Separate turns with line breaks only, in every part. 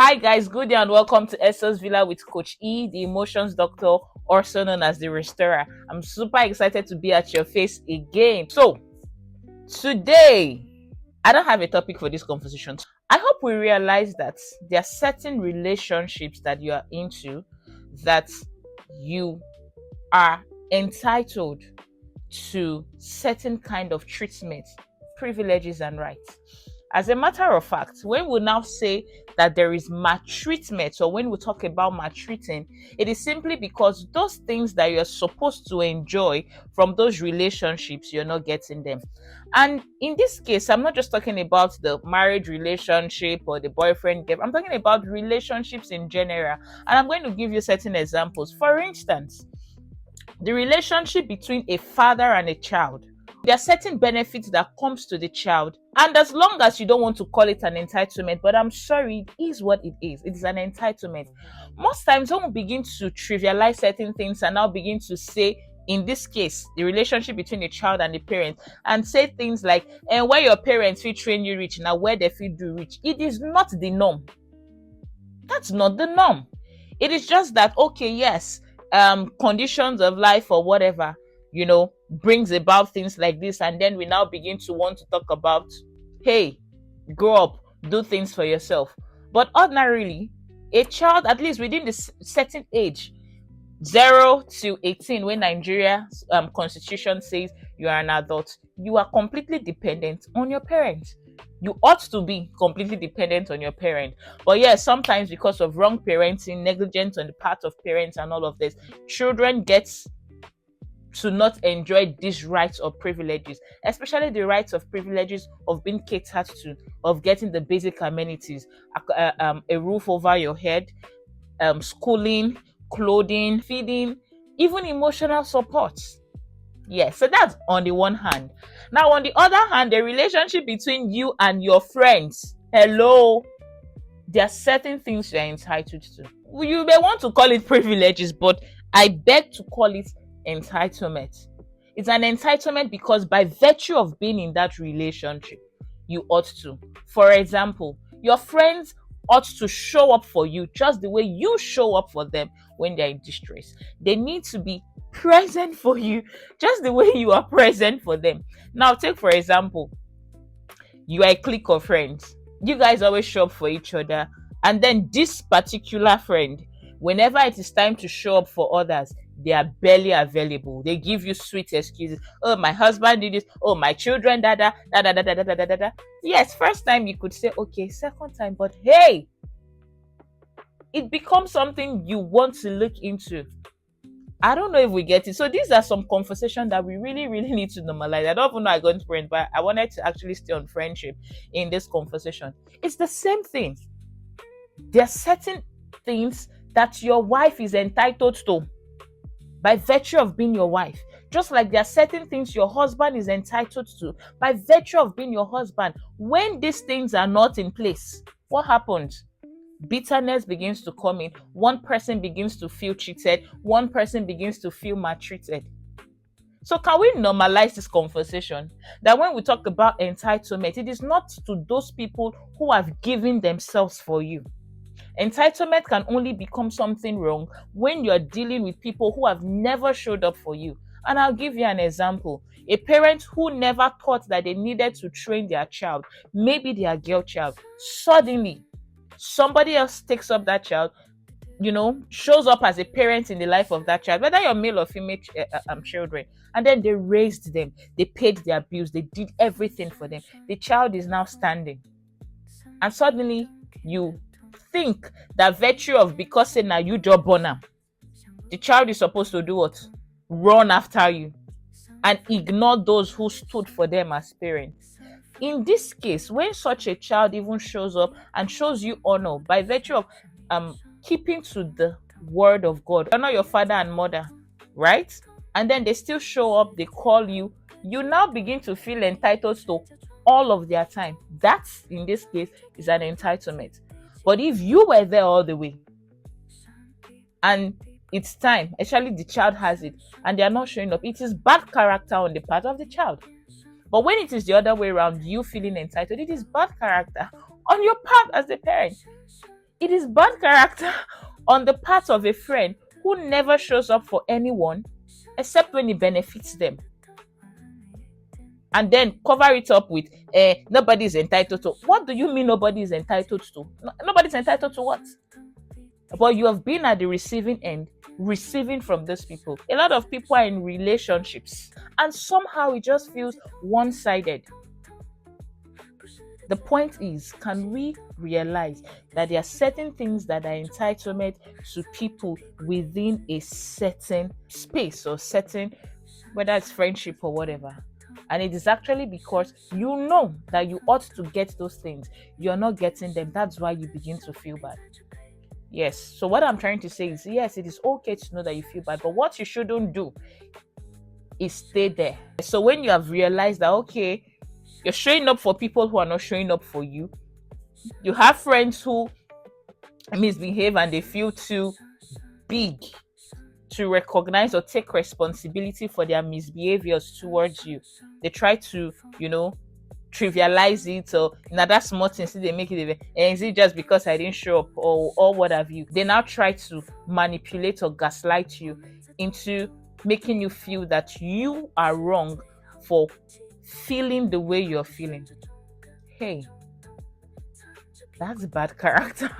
Hi guys, good day and welcome to Esso's Villa with Coach E, the emotions doctor, also known as the restorer. I'm super excited to be at your face again. So, today, I don't have a topic for this conversation. I hope we realize that there are certain relationships that you are into that you are entitled to certain kind of treatment, privileges, and rights. As a matter of fact, when we now say that there is maltreatment, or when we talk about maltreating, it is simply because those things that you're supposed to enjoy from those relationships, you're not getting them. And in this case, I'm not just talking about the marriage relationship or the boyfriend girl. I'm talking about relationships in general. And I'm going to give you certain examples. For instance, the relationship between a father and a child. There are certain benefits that comes to the child, and as long as you don't want to call it an entitlement, but I'm sorry, it is what it is. It is an entitlement. Most times when we begin to trivialize certain things and now begin to say, in this case, the relationship between a child and the parent, and say things like, and where your parents will train you rich, now where they feel do rich, it is not the norm. That's not the norm. It is just that, okay, yes, conditions of life or whatever, brings about things like this, and then we now begin to want to talk about, hey, grow up, do things for yourself. But ordinarily, a child, at least within the certain age, 0 to 18, when Nigeria's constitution says you are an adult, you are completely dependent on your parents. You ought to be completely dependent on your parent. But yes, sometimes because of wrong parenting, negligence on the part of parents and all of this, children get to not enjoy these rights or privileges, especially the rights of privileges of being catered to, of getting the basic amenities, a roof over your head, schooling, clothing, feeding, even emotional support. Yes, so that's on the one hand. Now, on the other hand, the relationship between you and your friends. Hello, there are certain things you're entitled to. You may want to call it privileges, but I beg to call it entitlement. It's an entitlement because by virtue of being in that relationship, you ought to. For example, your friends ought to show up for you just the way you show up for them when they're in distress. They need to be present for you just the way you are present for them. Now, take for example, you are a clique of friends. You guys always show up for each other. And then this particular friend, whenever it is time to show up for others, they are barely available. They give you sweet excuses. Oh, my husband did this. Oh, my children, da da da da da da da da da da. Yes, first time you could say, okay, second time, but hey, it becomes something you want to look into. I don't know if we get it. So these are some conversations that we really, really need to normalize. I don't even know I got friends, but I wanted to actually stay on friendship in this conversation. It's the same thing. There are certain things that your wife is entitled to by virtue of being your wife. Just like there are certain things your husband is entitled to by virtue of being your husband. When these things are not in place, what happens? Bitterness begins to come in. One person begins to feel cheated. One person begins to feel maltreated. So can we normalize this conversation? That when we talk about entitlement, it is not to those people who have given themselves for you. Entitlement can only become something wrong when you're dealing with people who have never showed up for you. And I'll give you an example. A parent who never thought that they needed to train their child, maybe their girl child, suddenly somebody else takes up that child, shows up as a parent in the life of that child, whether you're male or female children, and then they raised them, they paid their bills, they did everything for them. The child is now standing, and suddenly you think that virtue of because say now you job born, the child is supposed to do what? Run after you and ignore those who stood for them as parents. In this case, when such a child even shows up and shows you honor by virtue of keeping to the word of God, honor your father and mother, right? And then they still show up, they call you, you now begin to feel entitled to all of their time. That, in this case, is an entitlement. But if you were there all the way and it's time, actually the child has it, and they are not showing up, it is bad character on the part of the child. But when it is the other way around, you feeling entitled, it is bad character on your part as a parent. It is bad character on the part of a friend who never shows up for anyone except when it benefits them. And then cover it up with nobody is entitled to. What do you mean nobody is entitled to? Nobody's entitled to what? But you have been at the receiving end, receiving from those people. A lot of people are in relationships, and somehow it just feels one sided. The point is, can we realize that there are certain things that are entitlement to people within a certain space or certain, whether it's friendship or whatever? And it is actually because you know that you ought to get those things. You're not getting them. That's why you begin to feel bad. Yes. So what I'm trying to say is, yes, it is okay to know that you feel bad, but what you shouldn't do is stay there. So when you have realized that, okay, you're showing up for people who are not showing up for you, you have friends who misbehave and they feel too big to recognize or take responsibility for their misbehaviors towards you. They try to, trivialize it, or now that's small thing, see they make it even, and is it just because I didn't show up, or what have you. They now try to manipulate or gaslight you into making you feel that you are wrong for feeling the way you're feeling. Hey, that's bad character.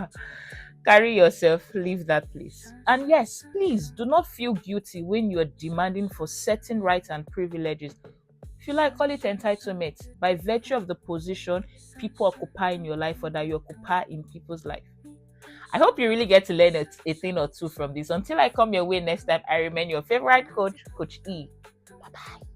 Carry yourself, leave that place. And yes, please do not feel guilty when you're demanding for certain rights and privileges. If you like, call it entitlement by virtue of the position people occupy in your life or that you occupy in people's life. I hope you really get to learn a thing or two from this. Until I come your way next time, I remain your favorite coach, Coach E. Bye bye.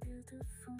Beautiful.